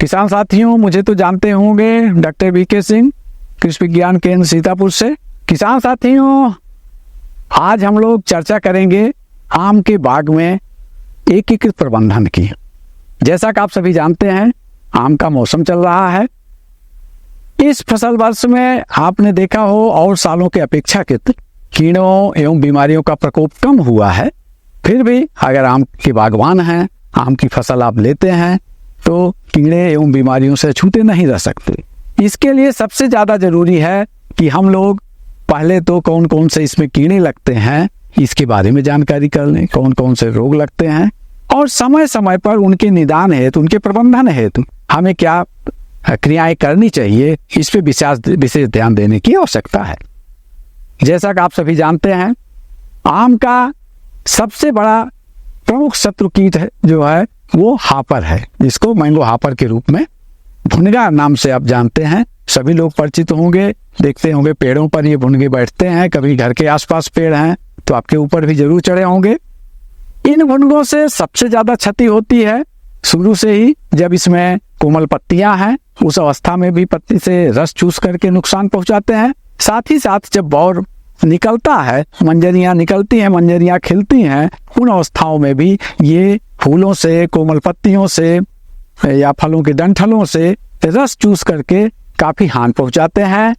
किसान साथियों, मुझे तो जानते होंगे, डॉक्टर वीके सिंह, कृषि विज्ञान केंद्र सीतापुर से। किसान साथियों, आज हम लोग चर्चा करेंगे आम के बाग में एकीकृत प्रबंधन की। जैसा कि आप सभी जानते हैं, आम का मौसम चल रहा है। इस फसल वर्ष में आपने देखा हो और सालों के अपेक्षाकृत कीड़ों एवं बीमारियों का प्रकोप कम हुआ है। फिर भी अगर आम के बागवान हैं, आम की फसल आप लेते हैं, तो कीड़े एवं बीमारियों से छूटे नहीं रह सकते। इसके लिए सबसे ज़्यादा जरूरी है कि हम लोग पहले तो कौन कौन से इसमें कीड़े लगते हैं इसके बारे में जानकारी कर लें, कौन कौन से रोग लगते हैं, और समय समय पर उनके निदान हेतु, उनके प्रबंधन हेतु हमें क्या क्रियाएं करनी चाहिए, इस पे विशेष ध्यान देने की आवश्यकता है। जैसा कि आप सभी जानते हैं, आम का सबसे बड़ा प्रमुख शत्रु कीट जो है वो हापर है, जिसको मैंगो हापर के रूप में भुनगा नाम से आप जानते हैं। सभी लोग परिचित होंगे, देखते होंगे पेड़ों पर ये भुनगे बैठते हैं। कभी घर के आसपास पेड़ हैं तो आपके ऊपर भी जरूर चढ़े होंगे। इन भुनगों से सबसे ज्यादा क्षति होती है शुरू से ही, जब इसमें कोमल पत्तियां हैं उस अवस्था में भी पत्ती से रस चूस करके नुकसान पहुंचाते हैं। साथ ही साथ जब बौर निकलता है, मंजरियां निकलती हैं, मंजरियां खिलती हैं, उन अवस्थाओं में भी ये फूलों से, कोमल पत्तियों से या फलों के डंठलों से रस चूस करके काफी हानि पहुंचाते हैं।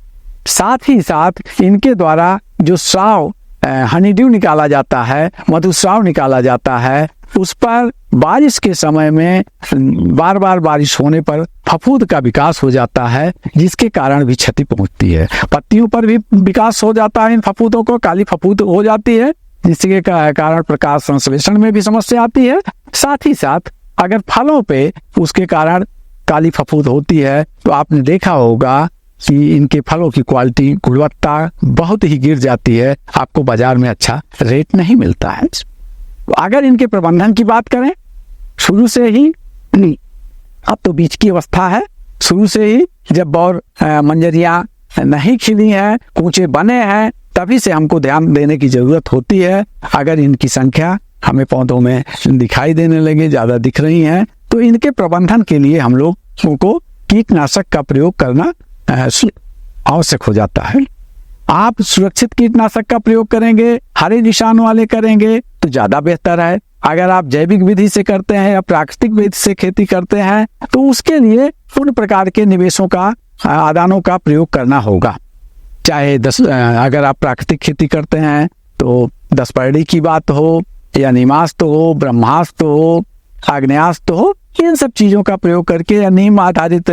साथ ही साथ इनके द्वारा जो स्राव, हनी ड्यू निकाला जाता है, मधुस्राव निकाला जाता है, उस पर बारिश के समय में बार बार बारिश होने पर फफूंद का विकास हो जाता है, जिसके कारण भी क्षति पहुंचती है। पत्तियों पर भी विकास हो जाता है, इन फफूंदों को काली फफूंद हो जाती है, जिसके कारण प्रकाश संश्लेषण में भी समस्या आती है। साथ ही साथ अगर फलों पे उसके कारण काली फफूंद होती है तो आपने देखा होगा कि इनके फलों की क्वालिटी, गुणवत्ता बहुत ही गिर जाती है, आपको बाजार में अच्छा रेट नहीं मिलता है। अगर इनके प्रबंधन की बात करें, शुरू से ही, अब तो बीज की अवस्था है, शुरू से ही जब बौर मंजरियां नहीं खिली हैं, कूचे बने हैं, तभी से हमको ध्यान देने की जरूरत होती है। अगर इनकी संख्या हमें पौधों में दिखाई देने लगे, ज्यादा दिख रही हैं, तो इनके प्रबंधन के लिए हम लोगों को कीटनाशक का प्रयोग करना आवश्यक हो जाता है। आप सुरक्षित कीटनाशक का प्रयोग करेंगे, हरे निशान वाले करेंगे तो ज्यादा बेहतर है। अगर आप जैविक विधि से करते हैं या प्राकृतिक विधि से खेती करते हैं तो उसके लिए उन प्रकार के निवेशों का, आदानों का प्रयोग करना होगा। चाहे अगर आप प्राकृतिक खेती करते हैं तो 10 पैड़ी की बात हो, या नीमास्त्र हो, ब्रह्मास्त्र हो, आग्नेयास्त्र हो, इन सब चीजों का प्रयोग करके या नीम आधारित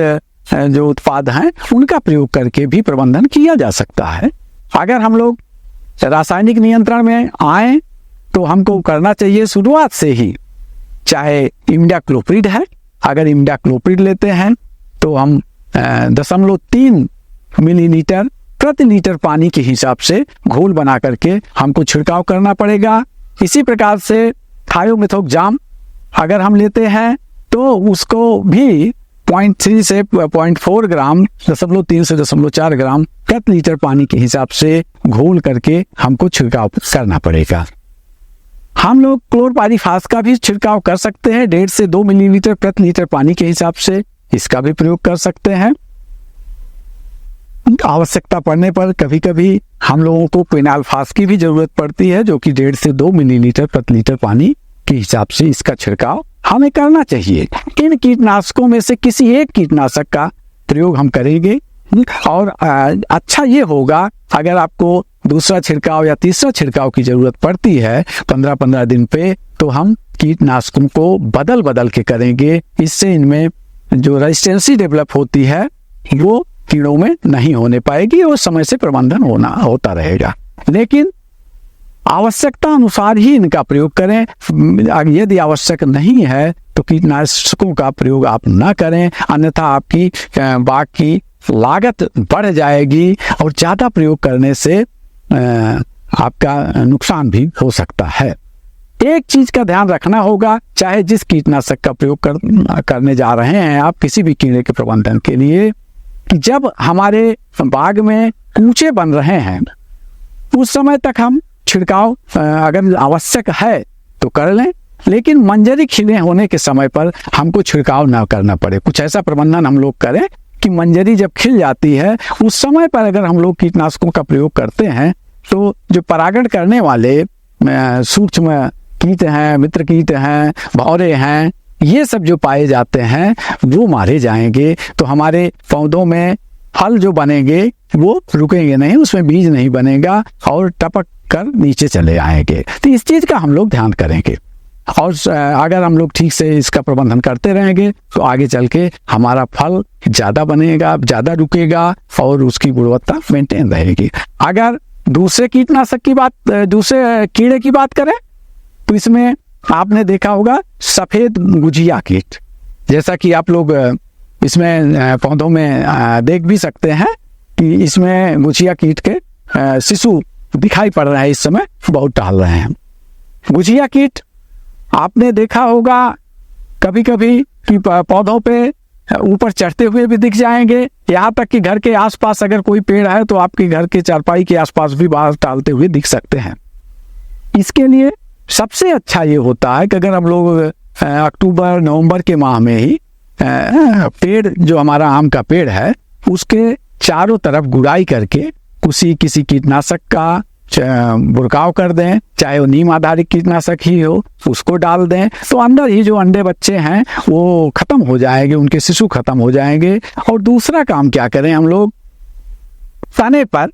जो उत्पाद हैं उनका प्रयोग करके भी प्रबंधन किया जा सकता है। अगर हम लोग रासायनिक नियंत्रण में आए तो हमको करना चाहिए शुरुआत से ही, चाहे इमिडाक्लोप्रिड है, अगर इमिडाक्लोप्रिड लेते हैं तो हम 0.3 मिलीलीटर प्रति लीटर पानी के हिसाब से घोल बना करके हमको छिड़काव करना पड़ेगा। इसी प्रकार से थायोमेथोक्साम अगर हम लेते हैं तो उसको भी 0.3 से 0.4 ग्राम, 0.3 से 0.4 ग्राम प्रति लीटर पानी के हिसाब से घोल करके हमको छिड़काव करना पड़ेगा। हम लोग क्लोरपाइरीफास का भी छिड़काव कर सकते हैं, 1.5 से 2 मिलीलीटर प्रति लीटर पानी के हिसाब से, इसका भी प्रयोग कर सकते हैं। आवश्यकता पड़ने पर कभी कभी हम लोगों को क्विनाल्फास की भी जरूरत पड़ती है, जो कि 1.5 से 2 मिलीलीटर प्रति लीटर पानी के हिसाब से इसका छिड़काव हमें करना चाहिए। इन कीटनाशकों में से किसी एक कीटनाशक का प्रयोग हम करेंगे, और अच्छा ये होगा अगर आपको दूसरा छिड़काव या तीसरा छिड़काव की जरूरत पड़ती है 15-15 दिन पे, तो हम कीटनाशकों को बदल बदल के करेंगे। इससे इनमें जो रेजिस्टेंसी डेवलप होती है वो कीड़ों में नहीं होने पाएगी और समय से प्रबंधन होता रहेगा। लेकिन आवश्यकता अनुसार ही इनका प्रयोग करें। यदि आवश्यक नहीं है तो कीटनाशकों का प्रयोग आप न करें, अन्यथा आपकी बाग की लागत बढ़ जाएगी और ज्यादा प्रयोग करने से आपका नुकसान भी हो सकता है। एक चीज का ध्यान रखना होगा, चाहे जिस कीटनाशक का प्रयोग करने जा रहे हैं आप किसी भी कीड़े के प्रबंधन के लिए, कि जब हमारे बाग में कूचे बन रहे हैं उस समय तक हम छिड़काव अगर आवश्यक है तो कर लें, लेकिन मंजरी खिले होने के समय पर हमको छिड़काव ना करना पड़े। कुछ ऐसा प्रबंधन हम लोग करें कि मंजरी जब खिल जाती है उस समय पर अगर हम लोग कीटनाशकों का प्रयोग करते हैं तो जो परागण करने वाले सूक्ष्म कीट हैं, मित्र कीट हैं, भौरे हैं, ये सब जो पाए जाते हैं वो मारे जाएंगे। तो हमारे पौधों में फल जो बनेंगे वो रुकेंगे नहीं, उसमें बीज नहीं बनेगा और टपक कर नीचे चले आएंगे। तो इस चीज का हम लोग ध्यान करेंगे और अगर हम लोग ठीक से इसका प्रबंधन करते रहेंगे तो आगे चल के हमारा फल ज्यादा बनेगा, ज्यादा रुकेगा और उसकी गुणवत्ता मेंटेन रहेगी। अगर दूसरे कीटनाशक की बात, दूसरे कीड़े की बात करें तो इसमें आपने देखा होगा सफेद गुजिया कीट, जैसा कि आप लोग इसमें पौधों में देख भी सकते हैं कि इसमें गुजिया कीट के शिशु दिखाई पड़ रहे हैं, इस समय बहुत टहल रहे हैं। गुजिया कीट आपने देखा होगा कभी कभी कि पौधों पे ऊपर चढ़ते हुए भी दिख जाएंगे, यहाँ तक कि घर के आसपास अगर कोई पेड़ है तो आपके घर के चारपाई के आसपास भी बाहर टहलते हुए दिख सकते हैं। इसके लिए सबसे अच्छा ये होता है कि अगर हम लोग अक्टूबर नवंबर के माह में ही पेड़ जो हमारा आम का पेड़ है उसके चारों तरफ गुड़ाई करके किसी कीटनाशक का बुरकाव कर दें, चाहे वो नीम आधारित कीटनाशक ही हो, उसको डाल दें तो अंदर ही जो अंडे बच्चे हैं वो खत्म हो जाएंगे, उनके शिशु खत्म हो जाएंगे। और दूसरा काम क्या करें हम लोग, तने पर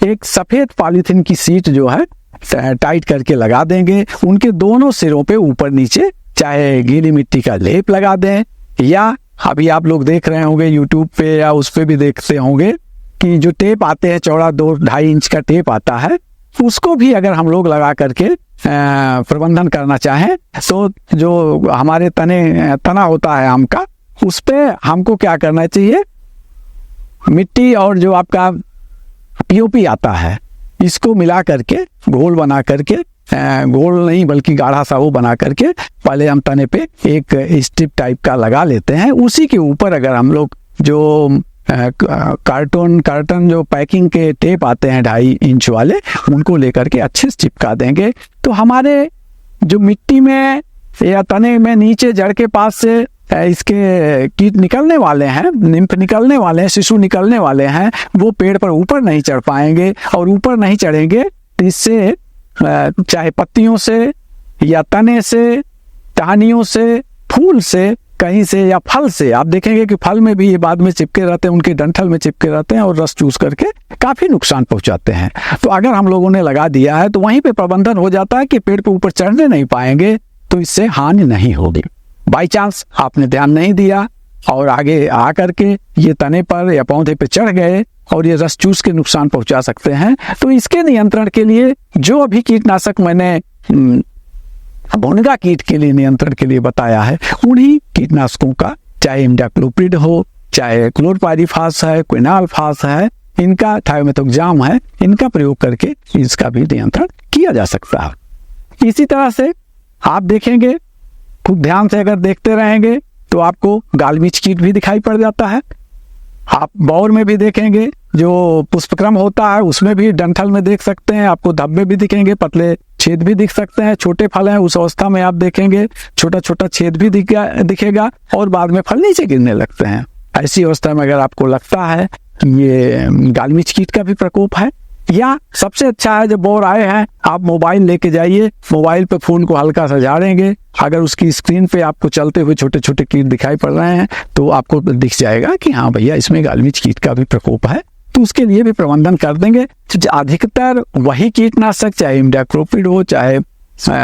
एक सफेद पॉलीथीन की सीट जो है टाइट करके लगा देंगे, उनके दोनों सिरों पे ऊपर नीचे चाहे गीली मिट्टी का लेप लगा दें, या अभी आप लोग देख रहे होंगे यूट्यूब पे या उस पे भी देखते होंगे कि जो टेप आते हैं चौड़ा 2-2.5 इंच का टेप आता है, उसको भी अगर हम लोग लगा करके प्रबंधन करना चाहें तो जो हमारे तना होता है आम का, उस पे हमको क्या करना चाहिए, मिट्टी और जो आपका पीओपी आता है इसको मिला करके घोल बना करके, घोल नहीं बल्कि गाढ़ा सा वो बना करके पहले हम तने पे एक स्ट्रिप टाइप का लगा लेते हैं। उसी के ऊपर अगर हम लोग जो कार्टन जो पैकिंग के टेप आते हैं 2.5 इंच वाले, उनको लेकर के अच्छे से चिपका देंगे तो हमारे जो मिट्टी में या तने में नीचे जड़ के पास से इसके कीट निकलने वाले हैं, निम्फ निकलने वाले हैं, शिशु निकलने वाले हैं, वो पेड़ पर ऊपर नहीं चढ़ पाएंगे। और ऊपर नहीं चढ़ेंगे तो इससे चाहे पत्तियों से या तने से, टहनियों से, फूल से, कहीं से या फल से, आप देखेंगे कि फल में भी ये बाद में चिपके रहते हैं, उनके डंठल में चिपके रहते हैं और रस चूस करके काफी नुकसान पहुंचाते हैं। तो अगर हम लोगों ने लगा दिया है तो वहीं पे प्रबंधन हो जाता है कि पेड़ पे ऊपर चढ़ने नहीं पाएंगे, तो इससे हानि नहीं होगी। बाई चांस आपने ध्यान नहीं दिया और आगे आ करके ये तने पर या पौधे पे चढ़ गए और ये रस चूस के नुकसान पहुंचा सकते हैं। तो इसके नियंत्रण के लिए जो अभी कीटनाशक मैंने भुनगा कीट के लिए नियंत्रण के लिए बताया है, उन्हीं कीटनाशकों का, चाहे इमिडाक्लोप्रिड हो, चाहे क्लोरपाइरीफास है, क्विनालफास है, इनका थायोमेथोक्साम है, इनका प्रयोग करके इसका भी नियंत्रण किया जा सकता है। इसी तरह से आप देखेंगे, खूब ध्यान से अगर देखते रहेंगे तो आपको गालमिच कीट भी दिखाई पड़ जाता है। आप बौर में भी देखेंगे, जो पुष्पक्रम होता है उसमें भी डंठल में देख सकते हैं, आपको धब्बे भी दिखेंगे, पतले छेद भी दिख सकते हैं। छोटे फल हैं उस अवस्था में आप देखेंगे छोटा छोटा छेद भी दिखेगा और बाद में फल नीचे गिरने लगते हैं। ऐसी अवस्था में अगर आपको लगता है कि ये गालमिच कीट का भी प्रकोप है, या सबसे अच्छा है जब बौर आए हैं आप मोबाइल लेके जाइए, मोबाइल पे फोन को हल्का सा झाड़ेंगे, अगर उसकी स्क्रीन पे आपको चलते हुए छोटे छोटे कीट दिखाई पड़ रहे हैं तो आपको दिख जाएगा कि हाँ भैया इसमें गालमिच कीट का भी प्रकोप है। तो उसके लिए भी प्रबंधन कर देंगे। तो अधिकतर वही कीटनाशक, चाहे इमिडाक्लोप्रिड हो, चाहे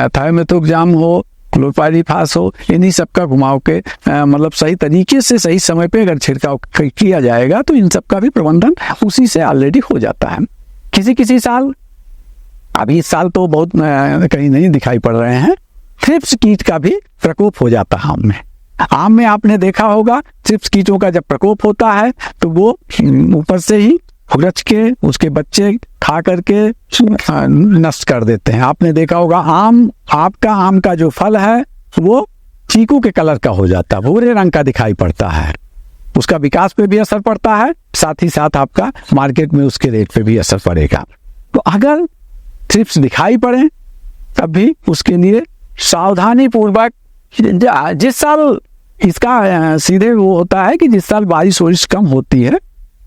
थायोमेथोक्साम हो, क्लोरपाइरीफास हो, इन्हीं सब का घुमाव के मतलब सही तरीके से सही समय पे अगर छिड़काव किया जाएगा तो इन सब का भी प्रबंधन उसी से ऑलरेडी हो जाता है। किसी साल, अभी इस साल तो बहुत कहीं नहीं दिखाई पड़ रहे हैं, थ्रिप्स कीट का भी प्रकोप हो जाता है आम में। आम में आपने देखा होगा थ्रिप्स कीटों का जब प्रकोप होता है तो वो ऊपर से ही खुरच के उसके बच्चे खा करके नष्ट कर देते हैं। आपने देखा होगा आपका आम का जो फल है वो चीकू के कलर का हो जाता है, भूरे रंग का दिखाई पड़ता है, उसका विकास पे भी असर पड़ता है, साथ ही साथ आपका मार्केट में उसके रेट पे भी असर पड़ेगा। तो अगर थ्रिप्स दिखाई पड़े तब भी उसके लिए सावधानी पूर्वक, जिस साल इसका सीधे वो होता है कि जिस साल बारिश कम होती है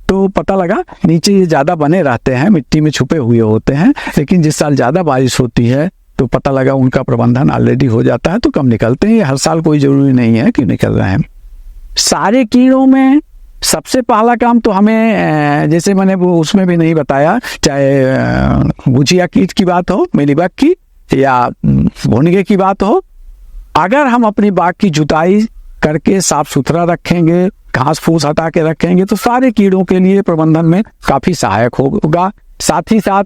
तो पता लगा नीचे ये ज़्यादा बने रहते हैं, मिट्टी में छुपे हुए होते हैं, लेकिन जिस साल ज़्यादा बारिश होती है तो पता लगा उनका प्रबंधन ऑलरेडी हो जाता है तो कम निकलते हैं। हर साल कोई ज़रूरी नहीं है कि निकल रहे हैं। सारे कीड़ों में सबसे पहला काम तो हमें, जैसे मैंने वो उसमें भी नहीं बताया, चाहे गुजिया कीट की बात हो, मिलीबग की, या भुनगे की बात हो, अगर हम अपनी बाग की जुताई करके साफ सुथरा रखेंगे, घास फूस हटा के रखेंगे तो सारे कीड़ों के लिए प्रबंधन में काफ़ी सहायक होगा। साथ ही साथ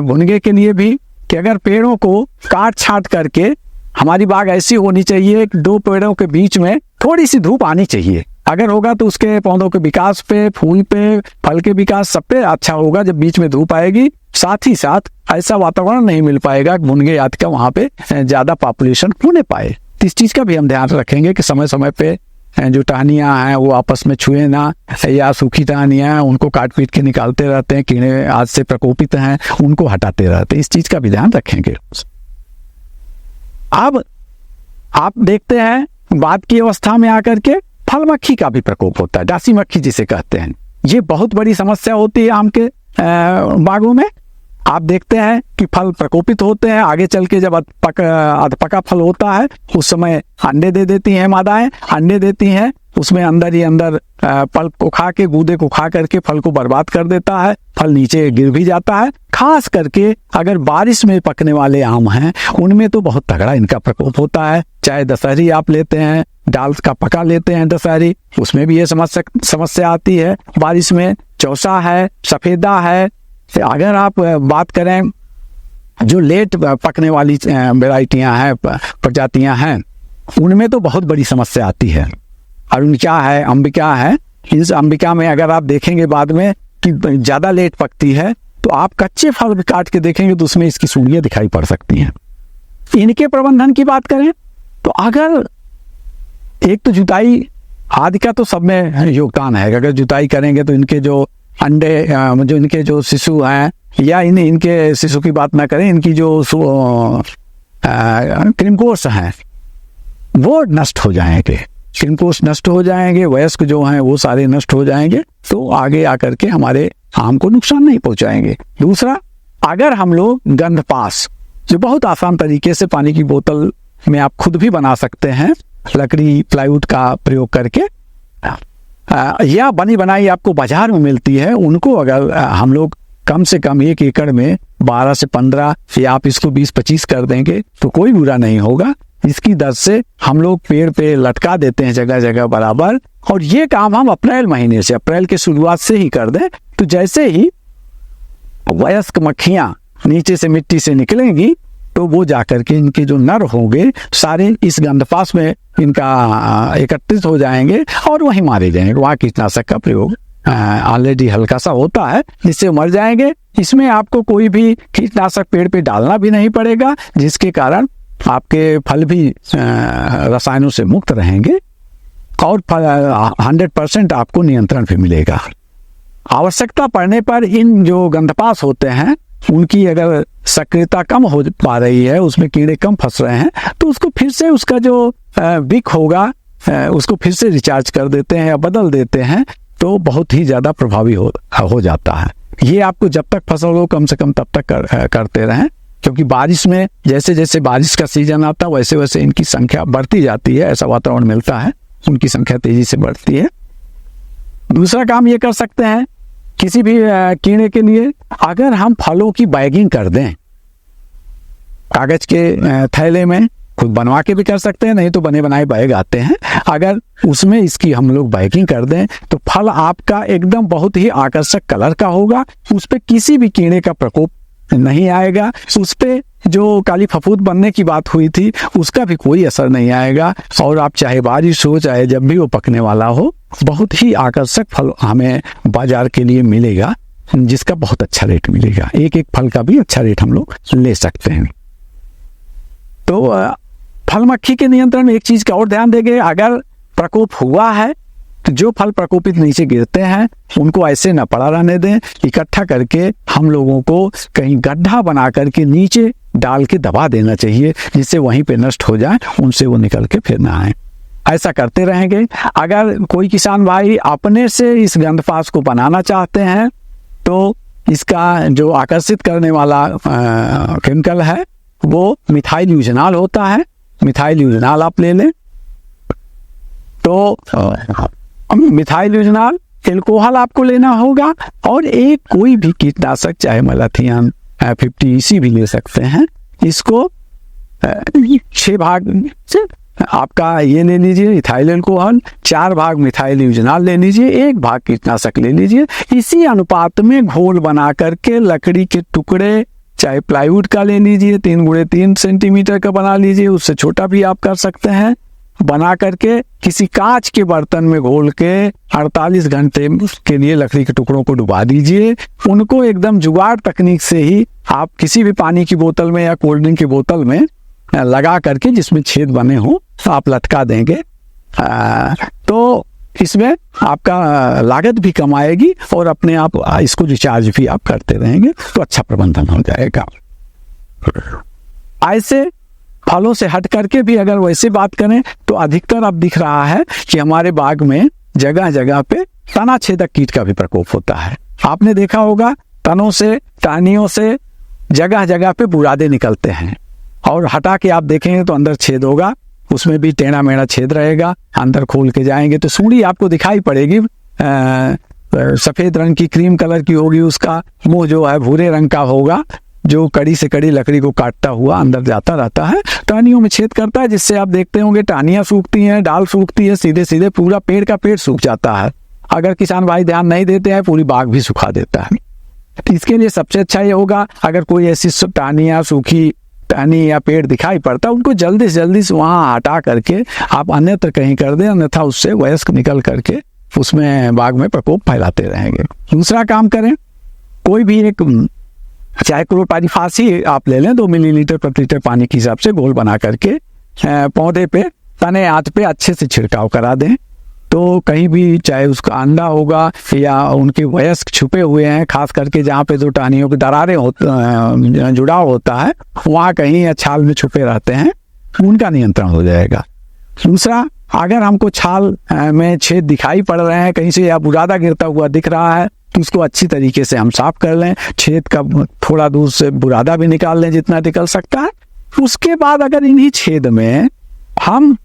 भुनगे के लिए भी कि अगर पेड़ों को काट छांट करके, हमारी बाग ऐसी होनी चाहिए कि दो पेड़ों के बीच में थोड़ी सी धूप आनी चाहिए। अगर होगा तो उसके पौधों के विकास पे, फूल पे, फल के विकास सब पे अच्छा होगा जब बीच में धूप आएगी। साथ ही साथ ऐसा वातावरण नहीं मिल पाएगा कि भुनगे आदि का वहाँ पे ज़्यादा पॉपुलेशन होने पाए। इस चीज़ का भी हम ध्यान रखेंगे कि समय समय पे जो टहनियाँ हैं वो आपस में छुए ना, या सूखी टहनियाँ उनको काट पीट के निकालते रहते हैं, कीड़े आज से प्रकोपित हैं उनको हटाते रहते हैं। इस चीज़ का भी ध्यान रखेंगे। अब आप देखते हैं बाद की अवस्था में आकर के फल मक्खी का भी प्रकोप होता है, डासी मक्खी जिसे कहते हैं। ये बहुत बड़ी समस्या होती है आम के बागों में। आप देखते हैं कि फल प्रकोपित होते हैं, आगे चल के जब अधपका फल होता है उस समय अंडे दे देती हैं मादाएं, अंडे देती हैं, उसमें अंदर ही अंदर पल्प को खा के, गूदे को खा करके फल को बर्बाद कर देता है, फल नीचे गिर भी जाता है। खास करके अगर बारिश में पकने वाले आम हैं उनमें तो बहुत तगड़ा इनका प्रकोप होता है। चाहे दशहरी आप लेते हैं, डाल का पका लेते हैं दशहरी, उसमें भी ये समस्या आती है। बारिश में चौसा है, सफेदा है। अगर आप बात करें जो लेट पकने वाली वेराइटियां हैं, प्रजातियां हैं, उनमें तो बहुत बड़ी समस्या आती है। अरुणिका है, अंबिका है। इस अंबिका में अगर आप देखेंगे बाद में कि ज़्यादा लेट पकती है तो आप कच्चे फल काट के देखेंगे तो उसमें इसकी सूढ़ियाँ दिखाई पड़ सकती हैं। इनके प्रबंधन की बात करें तो अगर एक तो जुताई आदि का तो सब में योगदान है। अगर जुताई करेंगे तो इनके जो अंडे, जो इनके जो शिशु हैं, या इनके शिशु की बात ना करें, इनकी जो क्रिमकोष हैं वो नष्ट हो जाएंगे, क्रिमकोष नष्ट हो जाएंगे, वयस्क जो हैं वो सारे नष्ट हो जाएंगे, तो आगे आकर के हमारे आम को नुकसान नहीं पहुंचाएंगे। दूसरा, अगर हम लोग गंधपास, जो बहुत आसान तरीके से पानी की बोतल में आप खुद भी बना सकते हैं लकड़ी प्लाईवुड का प्रयोग करके, या बनी बनाई आपको बाजार में मिलती है, उनको अगर हम लोग कम से कम 1 एकड़ में 12 से 15 या आप इसको 20-25 कर देंगे तो कोई बुरा नहीं होगा। इसकी दर से हम लोग पेड़ पे लटका देते हैं जगह जगह बराबर, और ये काम हम अप्रैल महीने से, अप्रैल के शुरुआत से ही कर दें तो जैसे ही वयस्क मक्खियां नीचे से मिट्टी से निकलेंगी तो वो जाकर के इनके जो नर होंगे सारे इस गंधपास में इनका एकत्रित हो जाएंगे और वहीं मारे जाएंगे। वहाँ कीटनाशक का प्रयोग ऑलरेडी हल्का सा होता है जिससे मर जाएंगे। इसमें आपको कोई भी कीटनाशक पेड़ पे डालना भी नहीं पड़ेगा, जिसके कारण आपके फल भी रसायनों से मुक्त रहेंगे और 100% आपको नियंत्रण भी मिलेगा। आवश्यकता पड़ने पर इन जो गंधपास होते हैं उनकी अगर सक्रियता कम हो पा रही है, उसमें कीड़े कम फंस रहे हैं, तो उसको फिर से उसका जो विक होगा उसको फिर से रिचार्ज कर देते हैं या बदल देते हैं, तो बहुत ही ज़्यादा प्रभावी हो जाता है। ये आपको जब तक फसल हो कम से कम तब तक करते रहें, क्योंकि बारिश में जैसे जैसे बारिश का सीजन आता है वैसे वैसे इनकी संख्या बढ़ती जाती है, ऐसा वातावरण मिलता है, उनकी संख्या तेजी से बढ़ती है। दूसरा काम ये कर सकते हैं किसी भी कीड़े के लिए, अगर हम फलों की बैगिंग कर दें कागज के थैले में, खुद बनवा के भी कर सकते हैं, नहीं तो बने बनाए बैग आते हैं, अगर उसमें इसकी हम लोग बैगिंग कर दें तो फल आपका एकदम बहुत ही आकर्षक कलर का होगा, उस पर किसी भी कीड़े का प्रकोप नहीं आएगा, उस पर जो काली फफूंद बनने की बात हुई थी उसका भी कोई असर नहीं आएगा, और आप चाहे बारिश हो चाहे जब भी वो पकने वाला हो, बहुत ही आकर्षक फल हमें बाजार के लिए मिलेगा, जिसका बहुत अच्छा रेट मिलेगा। एक एक फल का भी अच्छा रेट हम लोग ले सकते हैं। तो फल मक्खी के नियंत्रण में एक चीज का और ध्यान देंगे, अगर प्रकोप हुआ है तो जो फल प्रकोपित नीचे गिरते हैं उनको ऐसे न पड़ा रहने दें, इकट्ठा करके हम लोगों को कहीं गड्ढा बना करके नीचे डाल के दबा देना चाहिए, जिससे वहीं पे नष्ट हो जाए, उनसे वो निकल के फिर ना आए। ऐसा करते रहेंगे। अगर कोई किसान भाई अपने से इस गंधफास को बनाना चाहते हैं तो इसका जो आकर्षित करने वाला केमिकल है वो मिथाइल यूजनाल होता है। मिथाइल यूजनाल आप ले लें। तो मिथाइल यूजनाल, एल्कोहल आपको लेना होगा, और एक कोई भी कीटनाशक चाहे मैलाथियन 50 EC भी ले सकते हैं। इसको 6 भाग से आपका ये ले लीजिए इथाइल एल्कोहल, 4 भाग मिथाइल यूजनाल ले लीजिए, 1 भाग कीटनाशक ले लीजिए। इसी अनुपात में घोल बना करके लकड़ी के टुकड़े, चाहे प्लाईवुड का ले लीजिए, 3 × 3 सेंटीमीटर का बना लीजिए, उससे छोटा भी आप कर सकते हैं, बना करके किसी कांच के बर्तन में घोल के 48 घंटे के लिए लकड़ी के टुकड़ों को डुबा दीजिए। उनको एकदम जुगाड़ तकनीक से ही आप किसी भी पानी की बोतल में या कोल्ड ड्रिंक की बोतल में लगा करके, जिसमें छेद बने हो, आप लटका देंगे। तो इसमें आपका लागत भी कम आएगी और अपने आप इसको रिचार्ज भी आप करते रहेंगे, तो अच्छा प्रबंधन हो जाएगा। ऐसे फलों से हट करके भी अगर वैसे बात करें तो अधिकतर अब दिख रहा है कि हमारे बाग में जगह जगह पे तना छेदक कीट का भी प्रकोप होता है। आपने देखा होगा तनों से, टहनियों से जगह जगह पे बुरादे निकलते हैं, और हटा के आप देखेंगे तो अंदर छेद होगा, उसमें भी टेढ़ा मेढ़ा छेद रहेगा। अंदर खोल के जाएंगे तो सूंडी आपको दिखाई पड़ेगी, सफेद रंग की, क्रीम कलर की होगी, उसका मुंह जो है भूरे रंग का होगा, जो कड़ी से कड़ी लकड़ी को काटता हुआ अंदर जाता रहता है, टहनियों में छेद करता है, जिससे आप देखते होंगे टहनियां सूखती हैं, डाल सूखती है, सीधे सीधे पूरा पेड़ का पेड़ सूख जाता है। अगर किसान भाई ध्यान नहीं देते हैं, पूरी बाग भी सुखा देता है। तो इसके लिए सबसे अच्छा ये होगा, अगर कोई ऐसी टहनियां, सूखी टहनी या पेड़ दिखाई पड़ता, उनको जल्दी से जल्दी से वहां हटा करके आप अन्यत्र कहीं कर दें, अन्यथा उससे वयस्क निकल करके उसमें बाग में प्रकोप फैलाते रहेंगे। दूसरा काम करें, कोई भी एक, चाहे क्लोरपाइरीफास ही आप ले लें, 2 मिलीलीटर प्रति लीटर पानी के हिसाब से घोल बना करके पौधे पे, तने आँच पे अच्छे से छिड़काव करा दें। तो कहीं भी, चाहे उसका अंडा होगा या उनके वयस्क छुपे हुए हैं, खास करके जहाँ पे 2 टहनियों की दरारें जुड़ाव होता है, वहाँ कहीं या छाल में छुपे रहते हैं, उनका नियंत्रण हो जाएगा। दूसरा, अगर हमको छाल में छेद दिखाई पड़ रहे हैं कहीं से, या बुरादा गिरता हुआ दिख रहा है, तो उसको अच्छी तरीके से हम साफ कर लें, छेद का थोड़ा दूर से बुरादा भी निकाल लें जितना निकल सकता है। उसके बाद अगर इन्हीं छेद में हम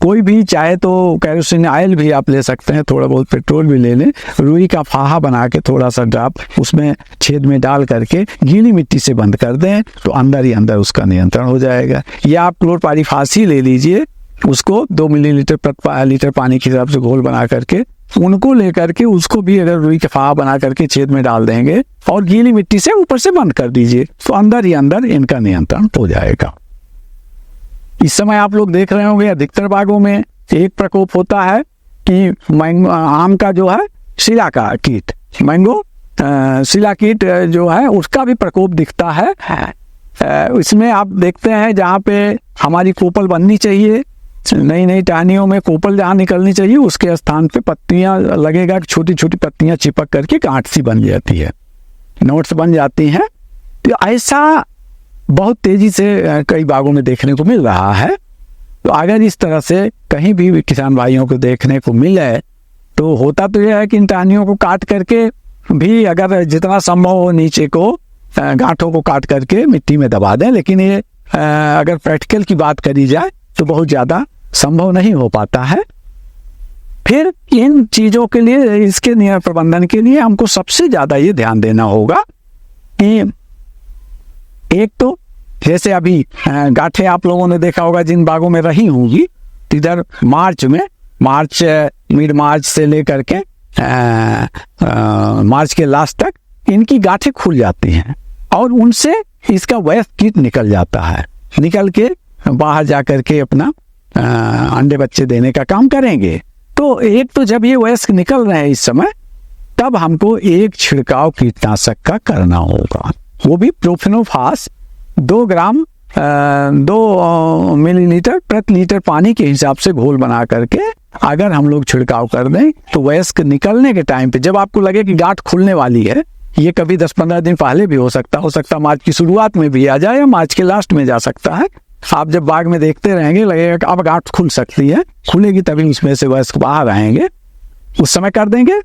कोई भी, चाहे तो केरोसिन ऑयल भी आप ले सकते हैं, थोड़ा बहुत पेट्रोल भी ले लें, रुई का फाहा बना के थोड़ा सा ड्रॉप उसमें छेद में डाल करके गीली मिट्टी से बंद कर दें, तो अंदर ही अंदर उसका नियंत्रण हो जाएगा। या आप क्लोरपाइरीफास ही ले लीजिए, उसको 2 मिलीलीटर प्रति लीटर पानी के हिसाब से घोल बना करके, उनको लेकर के उसको भी अगर रुई का फाहा बना करके छेद में डाल देंगे और गीली मिट्टी से ऊपर से बंद कर दीजिए, तो अंदर ही अंदर इनका नियंत्रण हो जाएगा। इस समय आप लोग देख रहे होंगे अधिकतर बागों में एक प्रकोप होता है कि आम का जो है शिला का कीट, मैंगो शिला कीट जो है, उसका भी प्रकोप दिखता है। इसमें आप देखते हैं जहाँ पे हमारी कोपल बननी चाहिए, नई नई टहनियों में कोपल जहाँ निकलनी चाहिए, उसके स्थान पे पत्तियां लगेगा, छोटी छोटी पत्तियां चिपक करके गांठ सी बन जाती है, नोट्स बन जाती हैं। तो ऐसा बहुत तेजी से कई बागों में देखने को मिल रहा है। तो अगर इस तरह से कहीं भी किसान भाइयों को देखने को मिले, तो होता तो यह है कि इन टहनियों को काट करके भी, अगर जितना संभव हो, नीचे को गांठों को काट करके मिट्टी में दबा दें, लेकिन ये अगर प्रैक्टिकल की बात करी जाए तो बहुत ज़्यादा संभव नहीं हो पाता है। फिर इन चीज़ों के लिए, इसके नियम प्रबंधन के लिए हमको सबसे ज़्यादा ये ध्यान देना होगा कि एक तो जैसे अभी गांठें आप लोगों ने देखा होगा जिन बागों में रही होंगी, इधर मार्च मिड मार्च से लेकर के मार्च के लास्ट तक इनकी गांठें खुल जाती हैं और उनसे इसका वयस्क कीट निकल जाता है, निकल के बाहर जा करके अपना अंडे बच्चे देने का काम करेंगे। तो एक तो जब ये वयस्क निकल रहे हैं इस समय, तब हमको एक छिड़काव कीटनाशक का करना होगा, वो भी प्रोफेनोफास 2 ग्राम 2 मिलीलीटर प्रति लीटर पानी के हिसाब से घोल बना करके अगर हम लोग छिड़काव कर दें, तो वयस्क निकलने के टाइम पे, जब आपको लगे कि गांठ खुलने वाली है ये कभी 10-15 दिन पहले भी हो सकता मार्च की शुरुआत में भी आ जाए या मार्च के लास्ट में जा सकता है। आप जब बाग में देखते रहेंगे लगेगा कि अब गांठ खुल सकती है, खुलेगी तभी उसमें से वयस्क बाहर आएंगे, उस समय कर देंगे।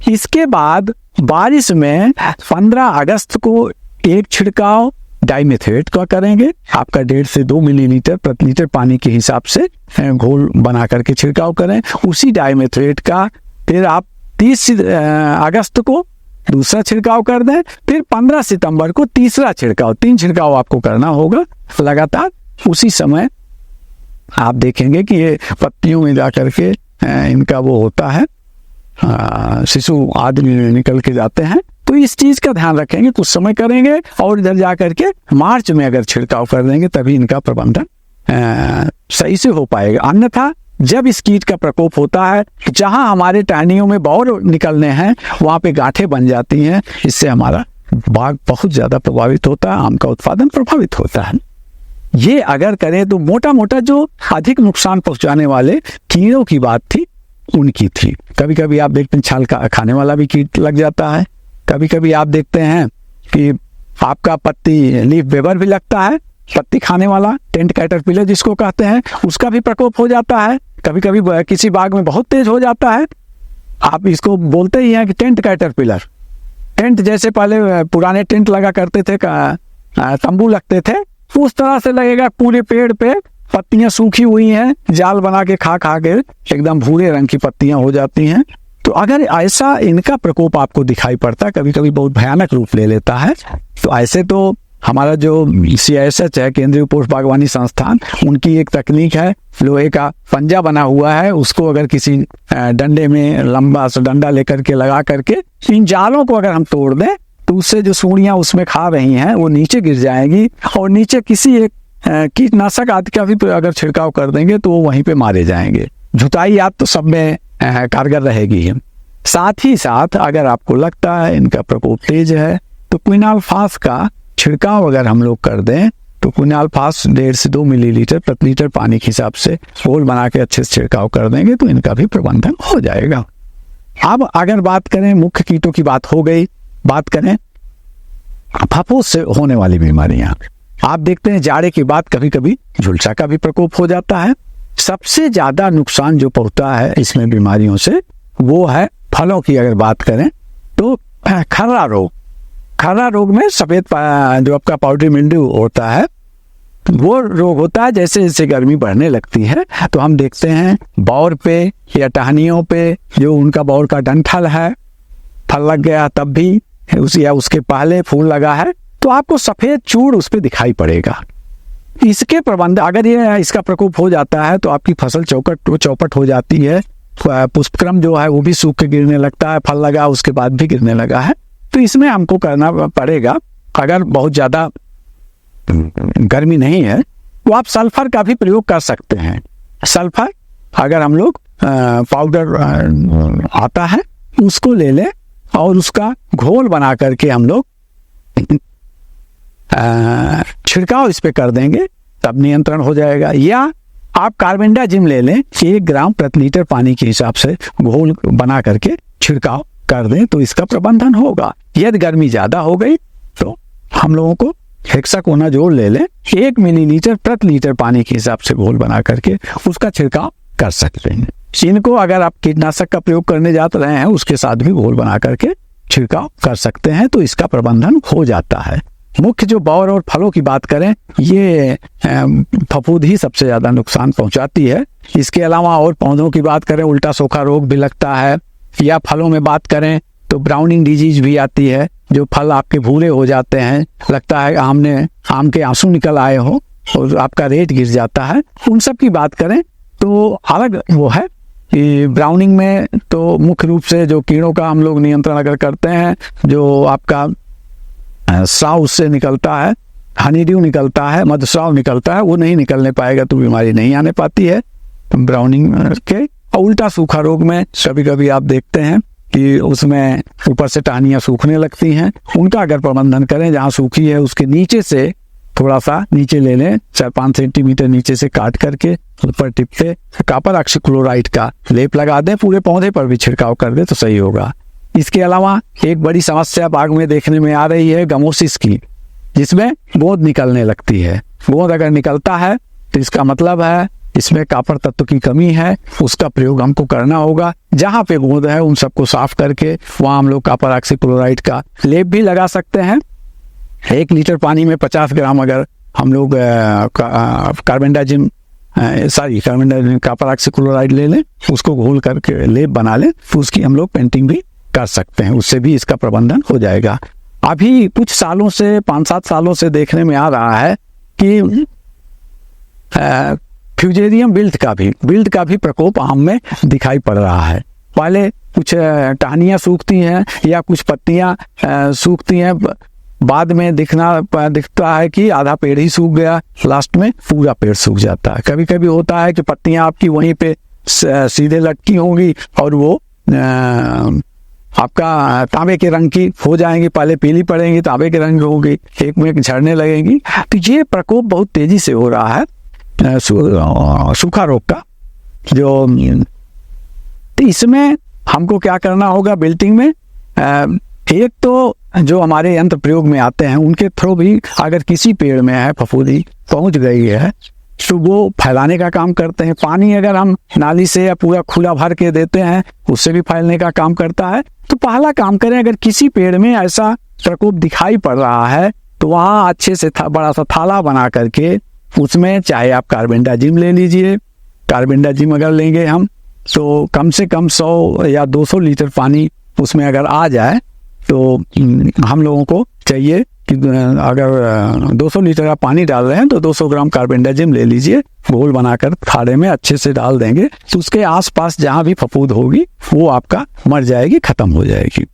इसके बाद बारिश में 15 अगस्त को एक छिड़काव डाइमेथेट का करेंगे। आपका 1.5 से 2 मिलीलीटर प्रति लीटर पानी के हिसाब से घोल बना करके छिड़काव करें। उसी डाइमेथेट का फिर आप 30 अगस्त को दूसरा छिड़काव कर दें। फिर 15 सितंबर को तीसरा छिड़काव, 3 छिड़काव आपको करना होगा लगातार। उसी समय आप देखेंगे कि ये पत्तियों में जा करके इनका वो होता है, शिशु आदि निकल के जाते हैं। तो इस चीज का ध्यान रखेंगे, कुछ समय करेंगे और इधर जा करके मार्च में अगर छिड़काव कर देंगे तभी इनका प्रबंधन सही से हो पाएगा। अन्यथा जब इस कीट का प्रकोप होता है, जहां हमारे टहनियों में बौर निकलने हैं वहां पे गांठें बन जाती हैं। इससे हमारा बाग बहुत ज्यादा प्रभावित होता है, आम का उत्पादन प्रभावित होता है। ये अगर करें तो मोटा मोटा जो अधिक नुकसान पहुंचाने वाले कीड़ों की बात थी उनकी थी। कभी कभी आप देखते हैं छाल का खाने वाला भी कीट लग जाता है। कभी कभी आप देखते हैं कि आपका पत्ती लीफ वेबर भी लगता है, पत्ती खाने वाला टेंट कैटरपिलर जिसको कहते हैं, उसका भी प्रकोप हो जाता है। कभी कभी किसी बाग में बहुत तेज हो जाता है, आप इसको बोलते ही हैं कि टेंट कैटरपिलर। टेंट जैसे पहले पुराने टेंट लगा करते थे, तंबू लगते थे, उस तरह से लगेगा। पूरे पेड़ पे पत्तियां सूखी हुई हैं, जाल बना के खा के एकदम भूरे रंग की पत्तियां हो जाती हैं। तो अगर ऐसा इनका प्रकोप आपको दिखाई पड़ता है, कभी कभी बहुत भयानक रूप ले लेता है, तो ऐसे तो हमारा जो CISH है, केंद्रीय पोस्ट बागवानी संस्थान, उनकी एक तकनीक है, लोहे का पंजा बना हुआ है, उसको अगर किसी डंडे में लंबा सा डंडा लेकर के लगा करके इन जालों को अगर हम तोड़ दें तो उससे जो सूढ़ियां उसमें खा रही हैं वो नीचे गिर जाएंगी और नीचे किसी एक कीटनाशक आदि का भी अगर छिड़काव कर देंगे तो वो वहीं पे मारे जाएंगे। जुताई आप तो सब में कारगर रहेगी। साथ ही साथ अगर आपको लगता है इनका प्रकोप तेज है तो क्विनाल्फास का छिड़काव अगर हम लोग कर दें तो क्विनाल्फास 1.5 से 2 मिलीलीटर प्रति लीटर पानी के हिसाब से घोल बना के अच्छे से छिड़काव कर देंगे तो इनका भी प्रबंधन हो जाएगा। अब अगर बात करें मुख्य कीटों की बात हो गई, बात करें फफूंद से होने वाली बीमारियां। आप देखते हैं जाड़े के बाद कभी कभी झुलसा का भी प्रकोप हो जाता है। सबसे ज्यादा नुकसान जो पहुंचता है इसमें बीमारियों से वो है फलों की। अगर बात करें तो खर्रा रोग, खर्रा रोग में सफेद जो आपका पाउडरी मिल्ड्यू होता है वो रोग होता है। जैसे जैसे गर्मी बढ़ने लगती है तो हम देखते हैं बौर पे या टहनियों पे जो उनका बौर का डंठल है, फल लग गया तब भी या उसके पहले फूल लगा है तो आपको सफेद चूड़ उस पर दिखाई पड़ेगा। इसके प्रबंध अगर ये इसका प्रकोप हो जाता है तो आपकी फसल चौपट हो जाती है। पुष्पक्रम जो है वो भी सूख के गिरने लगता है, फल लगा उसके बाद भी गिरने लगा है। तो इसमें हमको करना पड़ेगा, अगर बहुत ज्यादा गर्मी नहीं है तो आप सल्फर का भी प्रयोग कर सकते हैं। सल्फर अगर हम लोग पाउडर आता है उसको ले लें और उसका घोल बना करके हम लोग छिड़काव इस पे कर देंगे तब नियंत्रण हो जाएगा। या आप कार्बेंडाजिम ले लें, 1 ग्राम प्रति लीटर पानी के हिसाब से घोल बना करके छिड़काव कर दें तो इसका प्रबंधन होगा। यदि गर्मी ज्यादा हो गई तो हम लोगों को हेक्साकोनाजोल ले लें, 1 मिलीलीटर प्रति लीटर पानी के हिसाब से घोल बना करके उसका छिड़काव कर सकते हैं। इनको अगर आप कीटनाशक का प्रयोग करने जा रहे हैं उसके साथ भी घोल बना करके छिड़काव कर सकते हैं तो इसका प्रबंधन हो जाता है। मुख्य जो बौर और फलों की बात करें ये फफूंद ही सबसे ज्यादा नुकसान पहुंचाती है। इसके अलावा और पौधों की बात करें उल्टा सोखा रोग भी लगता है। या फलों में बात करें तो ब्राउनिंग डिजीज भी आती है, जो फल आपके भूरे हो जाते हैं, लगता है आम के आंसू निकल आए हो और आपका रेट गिर जाता है। उन सब की बात करें तो अलग वो है कि ब्राउनिंग में तो मुख्य रूप से जो कीड़ों का हम लोग नियंत्रण अगर करते हैं, जो आपका स्राव उससे निकलता है, हनी ड्यू निकलता है, मधुस्राव निकलता है, वो नहीं निकलने पाएगा तो बीमारी नहीं आने पाती है ब्राउनिंग के। और उल्टा सूखा रोग में कभी कभी आप देखते हैं कि उसमें ऊपर से टहनियां सूखने लगती हैं। उनका अगर प्रबंधन करें, जहाँ सूखी है उसके नीचे से थोड़ा सा नीचे ले लें, 4-5 सेंटीमीटर नीचे से काट करके ऊपर टिप पे कॉपर ऑक्सीक्लोराइड का लेप लगा दें, पूरे पौधे पर भी छिड़काव कर दे तो सही होगा। इसके अलावा एक बड़ी समस्या बाग में देखने में आ रही है गमोसिस की, जिसमें गोंद निकलने लगती है। गोंद अगर निकलता है तो इसका मतलब है इसमें कॉपर तत्व की कमी है, उसका प्रयोग हमको करना होगा। जहाँ पे गोंद है उन सबको साफ करके वहाँ हम लोग कॉपर ऑक्सीक्लोराइड का लेप भी लगा सकते हैं। 1 लीटर पानी में 50 ग्राम अगर हम लोग कार्बेंडाजिम कॉपर ऑक्सीक्लोराइड ले लें, उसको घोल करके लेप बना लें, तो उसकी हम लोग पेंटिंग भी कर सकते हैं। उससे भी इसका प्रबंधन हो जाएगा। अभी कुछ सालों से 5-7 सालों से देखने में आ रहा है कि फ्यूजेरियम विल्ट का भी प्रकोप आम में दिखाई पड़ रहा है। पहले कुछ टहनियाँ सूखती हैं या कुछ पत्तियाँ सूखती हैं, बाद में दिखता है कि आधा पेड़ ही सूख गया, लास्ट में पूरा पेड़ सूख जाता है। कभी कभी होता है कि पत्तियां आपकी वहीं पे सीधे लटकी होंगी और वो आपका तांबे के रंग की हो जाएंगी, पहले पीली पड़ेंगी, तांबे के रंग होगी, एक में एक झड़ने लगेंगी। तो ये प्रकोप बहुत तेजी से हो रहा है सूखा रोग का। तो इसमें हमको क्या करना होगा बिल्टिंग में, एक तो जो हमारे यंत्र प्रयोग में आते हैं उनके थ्रू भी अगर किसी पेड़ में है फफूंदी पहुंच गई है तो वो फैलाने का काम करते हैं। पानी अगर हम नाली से या पूरा खुला भर के देते हैं उससे भी फैलने का काम करता है। तो पहला काम करें, अगर किसी पेड़ में ऐसा प्रकोप दिखाई पड़ रहा है तो वहाँ अच्छे से बड़ा सा थाला बना करके उसमें चाहे आप कार्बेंडाजिम ले लीजिए। कार्बेंडाजिम अगर लेंगे हम तो कम से कम 100 या 200 लीटर पानी उसमें अगर आ जाए तो हम लोगों को चाहिए कि अगर 200 लीटर आप पानी डाल रहे हैं तो 200 ग्राम कार्बेंडाजिम ले लीजिए, घोल बनाकर थाले में अच्छे से डाल देंगे तो उसके आसपास जहां भी फफूंद होगी वो आपका मर जाएगी, खत्म हो जाएगी।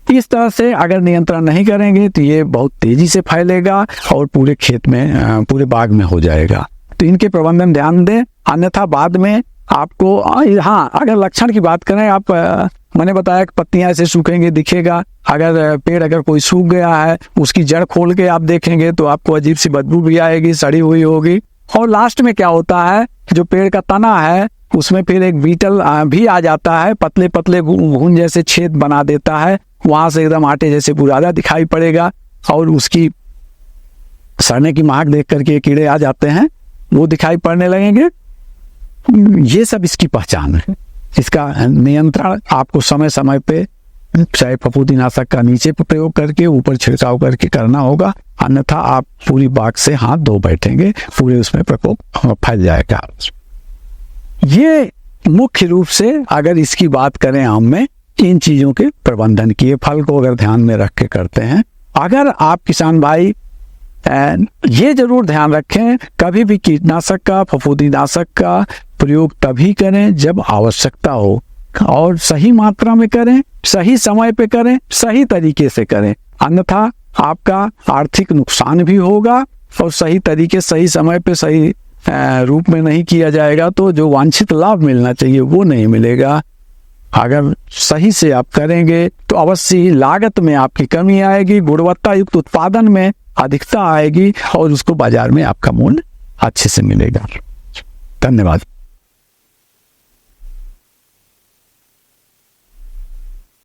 इस तरह से अगर नियंत्रण नहीं करेंगे तो ये बहुत तेजी से फैलेगा और पूरे खेत में पूरे बाग में हो जाएगा। तो इनके प्रबंधन ध्यान दें, अन्यथा बाद में आपको हाँ अगर लक्षण की बात करें, आप मैंने बताया कि पत्तियां ऐसे सूखेंगे दिखेगा। अगर पेड़ अगर कोई सूख गया है उसकी जड़ खोल के आप देखेंगे तो आपको अजीब सी बदबू भी आएगी, सड़ी हुई होगी। और लास्ट में क्या होता है, जो पेड़ का तना है उसमें फिर एक बीटल भी आ जाता है, पतले पतले घुन जैसे छेद बना देता है, वहां से एकदम आटे जैसे बुरादा दिखाई पड़ेगा और उसकी सड़ने की महक देख करके कीड़े आ जाते हैं, वो दिखाई पड़ने लगेंगे। ये सब इसकी पहचान है। इसका नियंत्रण आपको समय समय पे चाहे फफूंदीनाशक का नीचे पे प्रयोग करके ऊपर छिड़काव करके करना होगा, अन्यथा आप पूरी बाग से हाथ धो बैठेंगे, पूरे उसमें प्रकोप फैल जाएगा। ये मुख्य रूप से अगर इसकी बात करें आम में इन चीजों के प्रबंधन की, फल को अगर ध्यान में रख के करते हैं। अगर आप किसान भाई ये जरूर ध्यान रखें, कभी भी कीटनाशक का फफूंदीनाशक का प्रयोग तभी करें जब आवश्यकता हो और सही मात्रा में करें, सही समय पे करें, सही तरीके से करें, अन्यथा आपका आर्थिक नुकसान भी होगा और सही तरीके सही समय पे सही रूप में नहीं किया जाएगा तो जो वांछित लाभ मिलना चाहिए वो नहीं मिलेगा। अगर सही से आप करेंगे तो अवश्य लागत में आपकी कमी आएगी, गुणवत्ता युक्त उत्पादन में अधिकता आएगी और उसको बाजार में आपका मूल्य अच्छे से मिलेगा। धन्यवाद।